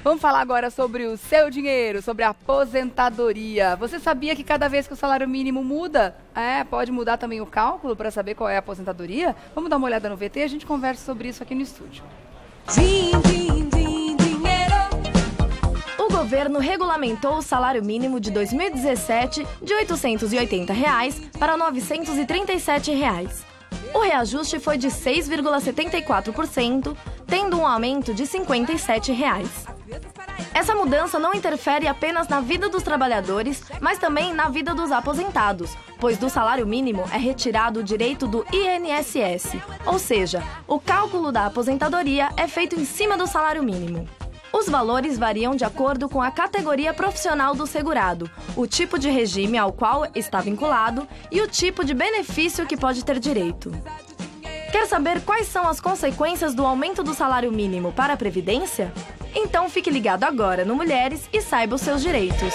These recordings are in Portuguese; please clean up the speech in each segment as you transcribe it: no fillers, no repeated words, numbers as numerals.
Vamos falar agora sobre o seu dinheiro, sobre a aposentadoria. Você sabia que cada vez que o salário mínimo muda, pode mudar também o cálculo para saber qual é a aposentadoria? Vamos dar uma olhada no VT e a gente conversa sobre isso aqui no estúdio. O governo regulamentou o salário mínimo de 2017 de R$ 880 para R$ 937. O reajuste foi de 6,74%, tendo um aumento de R$ 57. Essa mudança não interfere apenas na vida dos trabalhadores, mas também na vida dos aposentados, pois do salário mínimo é retirado o direito do INSS, ou seja, o cálculo da aposentadoria é feito em cima do salário mínimo. Os valores variam de acordo com a categoria profissional do segurado, o tipo de regime ao qual está vinculado e o tipo de benefício que pode ter direito. Quer saber quais são as consequências do aumento do salário mínimo para a Previdência? Então fique ligado agora no Mulheres e saiba os seus direitos.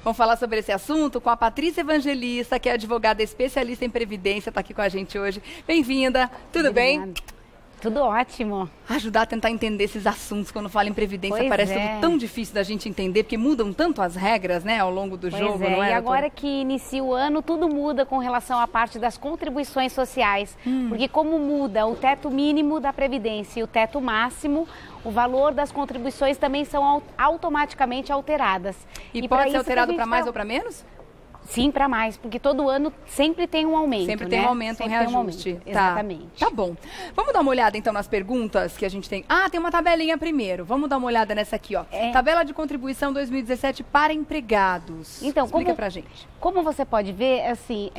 Vamos falar sobre esse assunto com a Patrícia Evangelista, que é advogada especialista em Previdência, está aqui com a gente hoje. Bem-vinda, tudo bem? Tudo ótimo. Ajudar a tentar entender esses assuntos quando fala em Previdência parece tudo tão difícil da gente entender, porque mudam tanto as regras, né, ao longo do jogo, não é? E agora que inicia o ano, tudo muda com relação à parte das contribuições sociais, porque como muda o teto mínimo da Previdência e o teto máximo, o valor das contribuições também são automaticamente alteradas. E pode ser alterado para mais ou para menos? Sim, para mais, porque todo ano sempre tem um aumento, Sempre tem um aumento, um reajuste. Exatamente. Tá bom. Vamos dar uma olhada então nas perguntas que a gente tem. Tem uma tabelinha primeiro. Vamos dar uma olhada nessa aqui, ó. Tabela de contribuição 2017 para empregados. Então, explica pra gente. Como você pode ver, assim,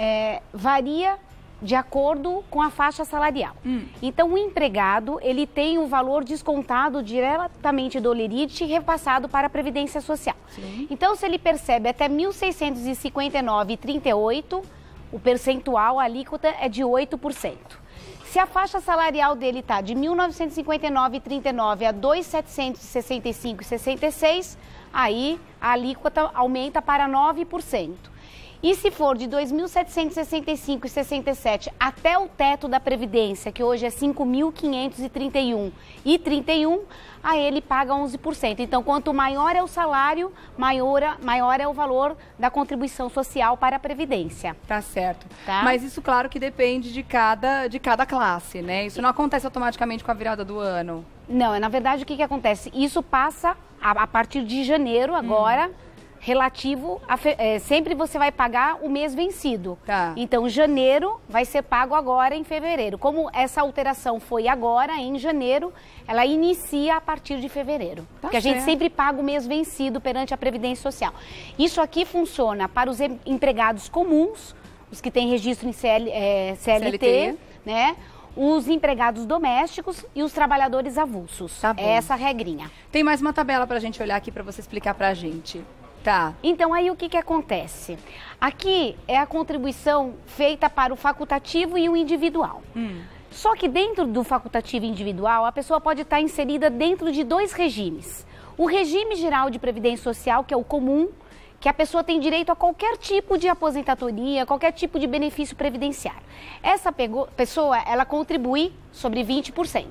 varia de acordo com a faixa salarial. Então, o empregado, ele tem um valor descontado diretamente do Olerite e repassado para a Previdência Social. Sim. Então, se ele percebe até R$ 1.659,38, o percentual, a alíquota é de 8%. Se a faixa salarial dele está de R$ 1.959,39 a R$ 2.765,66, aí a alíquota aumenta para 9%. E se for de R$ 2.765,67 até o teto da Previdência, que hoje é R$ 5.531,31, aí ele paga 11%. Então, quanto maior é o salário, maior é o valor da contribuição social para a Previdência. Tá certo. Tá? Mas isso, claro, que depende de cada classe, né? Isso não acontece automaticamente com a virada do ano. Não, na verdade, o que acontece? Isso passa a partir de janeiro agora, relativo a sempre você vai pagar o mês vencido. Tá. Então, janeiro vai ser pago agora em fevereiro. Como essa alteração foi agora, em janeiro, ela inicia a partir de fevereiro. Porque a gente sempre paga o mês vencido perante a Previdência Social. Isso aqui funciona para os empregados comuns, os que têm registro em CLT, né? Os empregados domésticos e os trabalhadores avulsos. Tá bom. É essa a regrinha. Tem mais uma tabela pra gente olhar aqui pra você explicar pra gente. Tá. Então, aí o que acontece? Aqui é a contribuição feita para o facultativo e o individual. Só que dentro do facultativo e individual, a pessoa pode estar inserida dentro de dois regimes. O regime geral de previdência social, que é o comum, que a pessoa tem direito a qualquer tipo de aposentadoria, qualquer tipo de benefício previdenciário. Essa pessoa, ela contribui sobre 20%,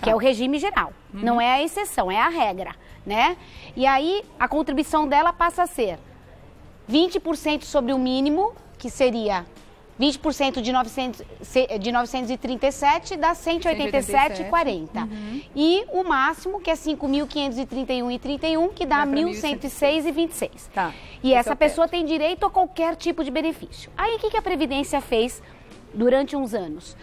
que é o regime geral. Não é a exceção, é a regra, né? E aí, a contribuição dela passa a ser 20% sobre o mínimo, que seria 20% de 937, dá 187,40. E o máximo, que é 5.531,31, que dá 1.106,26. Tá. E essa pessoa tem direito a qualquer tipo de benefício. Aí, o que a Previdência fez durante uns anos?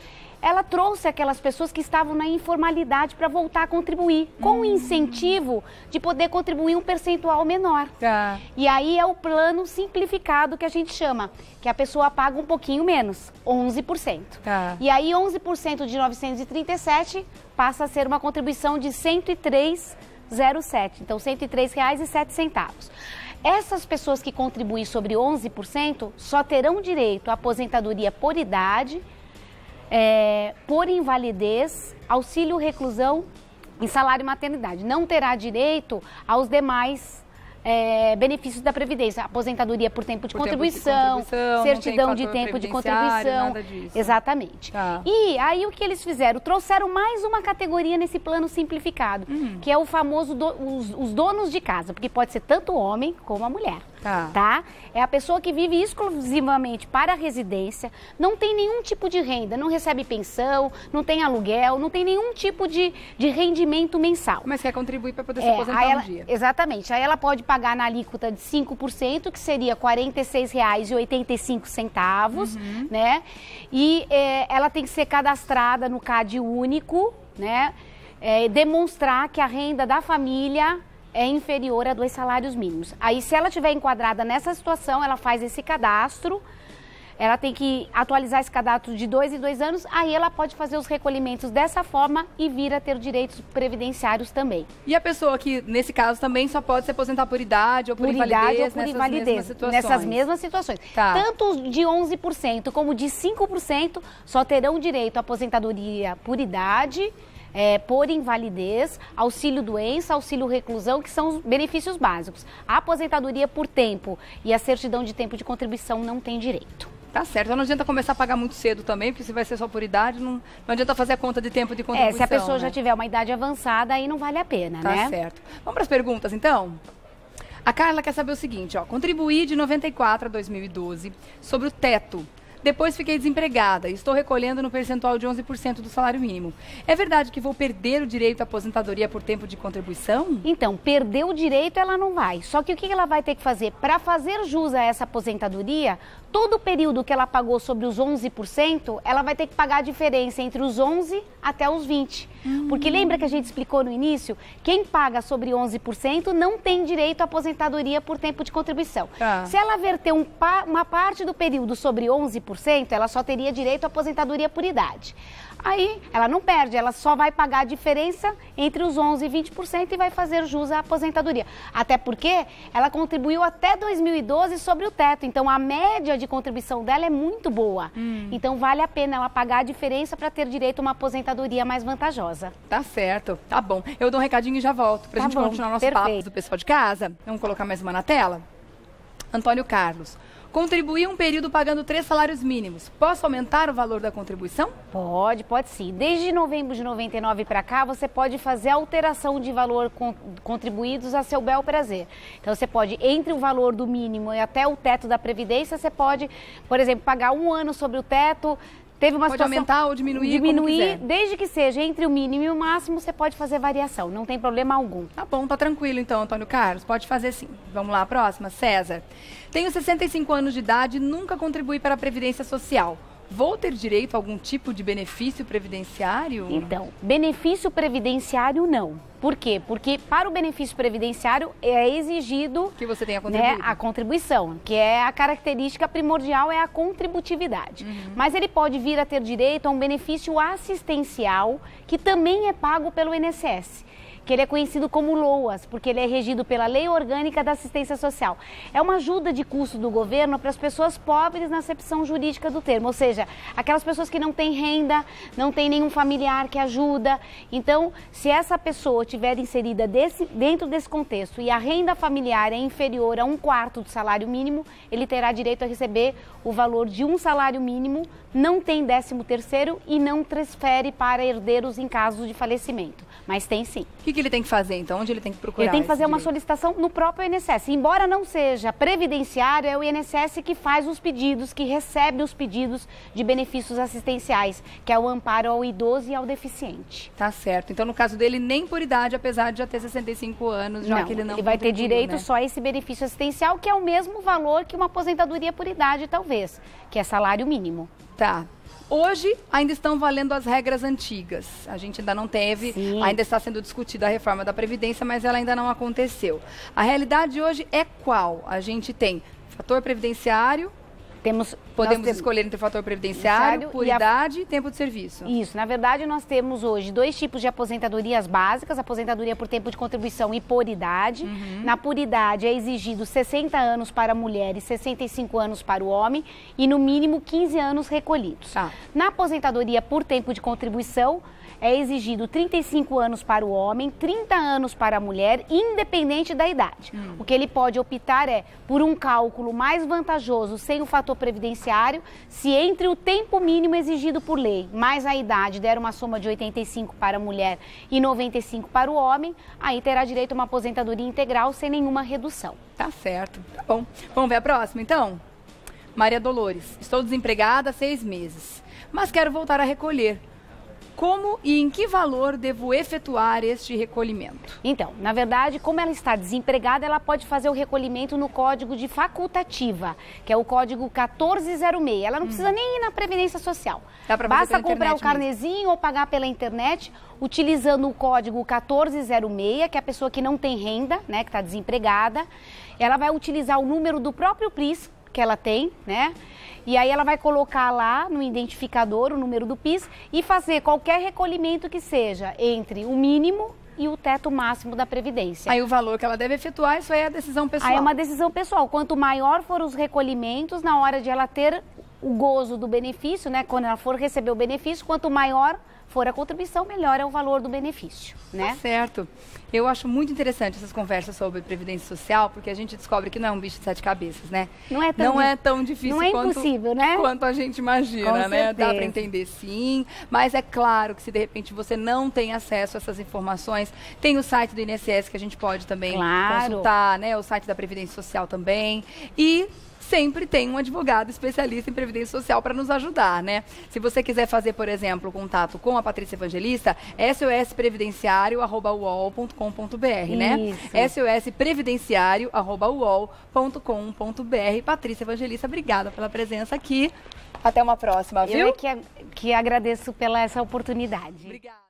Ela trouxe aquelas pessoas que estavam na informalidade para voltar a contribuir, com o incentivo de poder contribuir um percentual menor. Tá. E aí é o plano simplificado que a gente chama, que a pessoa paga um pouquinho menos, 11%. Tá. E aí 11% de 937 passa a ser uma contribuição de R$ 103,07, então R$ 103,07. Essas pessoas que contribuem sobre 11% só terão direito à aposentadoria por idade, por invalidez, auxílio reclusão e salário maternidade. Não terá direito aos demais benefícios da Previdência, aposentadoria por tempo de contribuição, certidão de tempo de contribuição. Nada disso. Exatamente. Tá. E aí o que eles fizeram? Trouxeram mais uma categoria nesse plano simplificado, que é o famoso os donos de casa, porque pode ser tanto o homem como a mulher. Tá? É a pessoa que vive exclusivamente para a residência, não tem nenhum tipo de renda, não recebe pensão, não tem aluguel, não tem nenhum tipo de rendimento mensal. Mas quer contribuir para poder se aposentar um dia. Exatamente. Aí ela pode pagar na alíquota de 5%, que seria R$ 46,85, né? E ela tem que ser cadastrada no CAD único, né? Demonstrar que a renda da família é inferior a 2 salários mínimos. Aí, se ela estiver enquadrada nessa situação, ela faz esse cadastro, ela tem que atualizar esse cadastro de 2 em 2 anos, aí ela pode fazer os recolhimentos dessa forma e vir a ter direitos previdenciários também. E a pessoa que, nesse caso, também só pode se aposentar por idade ou por invalidez, nessas mesmas situações. Tá. Tanto de 11% como de 5% só terão direito à aposentadoria por idade, por invalidez, auxílio-doença, auxílio-reclusão, que são os benefícios básicos. A aposentadoria por tempo e a certidão de tempo de contribuição não tem direito. Tá certo, então não adianta começar a pagar muito cedo também, porque se vai ser só por idade, não adianta fazer a conta de tempo de contribuição. Se a pessoa já tiver uma idade avançada, aí não vale a pena, né? Tá certo. Vamos para as perguntas, então? A Carla quer saber o seguinte, ó, contribuí de 94 a 2012 sobre o teto. Depois fiquei desempregada e estou recolhendo no percentual de 11% do salário mínimo. É verdade que vou perder o direito à aposentadoria por tempo de contribuição? Então, perder o direito ela não vai. Só que o que ela vai ter que fazer? Para fazer jus a essa aposentadoria, todo o período que ela pagou sobre os 11%, ela vai ter que pagar a diferença entre os 11 até os 20. Porque lembra que a gente explicou no início? Quem paga sobre 11% não tem direito à aposentadoria por tempo de contribuição. Se ela verter uma parte do período sobre 11%, ela só teria direito à aposentadoria por idade. Aí, ela não perde, ela só vai pagar a diferença entre os 11% e 20% e vai fazer jus à aposentadoria. Até porque ela contribuiu até 2012 sobre o teto, então a média de contribuição dela é muito boa. Então, vale a pena ela pagar a diferença para ter direito a uma aposentadoria mais vantajosa. Tá certo, tá bom. Eu dou um recadinho e já volto, pra gente continuar nosso papo do pessoal de casa. Vamos colocar mais uma na tela? Antônio Carlos. Contribuir um período pagando 3 salários mínimos. Posso aumentar o valor da contribuição? Pode sim. Desde novembro de 99 para cá, você pode fazer alteração de valor contribuídos a seu bel prazer. Então, você pode, entre o valor do mínimo e até o teto da Previdência, você pode, por exemplo, pagar 1 ano sobre o teto. Teve uma situação, aumentar ou diminuir como quiser. Desde que seja entre o mínimo e o máximo, você pode fazer variação, não tem problema algum. Tá bom, tá tranquilo então, Antônio Carlos, pode fazer sim. Vamos lá, próxima, César. Tenho 65 anos de idade e nunca contribuí para a Previdência Social. Vou ter direito a algum tipo de benefício previdenciário? Então, benefício previdenciário não. Por quê? Porque para o benefício previdenciário é exigido que você tenha contribuído, a contribuição, que é a característica primordial, é a contributividade. Mas ele pode vir a ter direito a um benefício assistencial que também é pago pelo INSS. Que ele é conhecido como LOAS, porque ele é regido pela Lei Orgânica da Assistência Social. É uma ajuda de custo do governo para as pessoas pobres na acepção jurídica do termo, ou seja, aquelas pessoas que não têm renda, não tem nenhum familiar que ajuda. Então, se essa pessoa estiver inserida dentro desse contexto e a renda familiar é inferior a 1/4 do salário mínimo, ele terá direito a receber o valor de um salário mínimo, não tem 13º e não transfere para herdeiros em caso de falecimento. Mas tem sim. O que ele tem que fazer, então? Onde ele tem que procurar? Ele tem que fazer uma solicitação no próprio INSS. Embora não seja previdenciário, é o INSS que faz os pedidos, que recebe os pedidos de benefícios assistenciais, que é o amparo ao idoso e ao deficiente. Tá certo. Então, no caso dele, nem por idade, apesar de já ter 65 anos, já não, que ele não ele vai ter direito só a esse benefício assistencial, que é o mesmo valor que uma aposentadoria por idade, talvez, que é salário mínimo. Tá. Hoje ainda estão valendo as regras antigas. A gente ainda não teve, ainda está sendo discutida a reforma da Previdência, mas ela ainda não aconteceu. A realidade hoje é qual? A gente tem fator previdenciário, Podemos escolher entre o fator previdenciário, por idade e tempo de serviço. Isso, na verdade nós temos hoje 2 tipos de aposentadorias básicas, aposentadoria por tempo de contribuição e por idade. Na por idade é exigido 60 anos para a mulher e 65 anos para o homem e no mínimo 15 anos recolhidos. Na aposentadoria por tempo de contribuição é exigido 35 anos para o homem, 30 anos para a mulher, independente da idade. O que ele pode optar é por um cálculo mais vantajoso sem o fator previdenciário, se entre o tempo mínimo exigido por lei mais a idade der uma soma de 85 para a mulher e 95 para o homem, aí terá direito a uma aposentadoria integral sem nenhuma redução. Tá certo. Tá bom. Vamos ver a próxima, então? Maria Dolores, estou desempregada há 6 meses, mas quero voltar a recolher. Como e em que valor devo efetuar este recolhimento? Então, na verdade, como ela está desempregada, ela pode fazer o recolhimento no código de facultativa, que é o código 1406. Ela não precisa nem ir na Previdência Social. Basta comprar o carnezinho ou pagar pela internet, utilizando o código 1406, que é a pessoa que não tem renda, né, que está desempregada. Ela vai utilizar o número do próprio PIS que ela tem, né? E aí ela vai colocar lá no identificador o número do PIS e fazer qualquer recolhimento que seja entre o mínimo e o teto máximo da Previdência. Aí o valor que ela deve efetuar, isso aí é a decisão pessoal. Aí é uma decisão pessoal. Quanto maior for os recolhimentos, na hora de ela ter o gozo do benefício, né? Quando ela for receber o benefício, quanto maior for a contribuição, melhor é o valor do benefício, né? Tá certo. Eu acho muito interessante essas conversas sobre Previdência Social, porque a gente descobre que não é um bicho de 7 cabeças, né? Não é tão difícil impossível, né? Quanto a gente imagina, né? Dá para entender sim, mas é claro que se de repente você não tem acesso a essas informações, tem o site do INSS que a gente pode também consultar, né? O site da Previdência Social também. E sempre tem um advogado especialista em Previdência Social para nos ajudar, né? Se você quiser fazer, por exemplo, contato com a Patrícia Evangelista, sosprevidenciario@uol.com.br, né? sosprevidenciario@uol.com.br. Patrícia Evangelista, obrigada pela presença aqui. Até uma próxima, viu? Eu que agradeço pela essa oportunidade. Obrigada.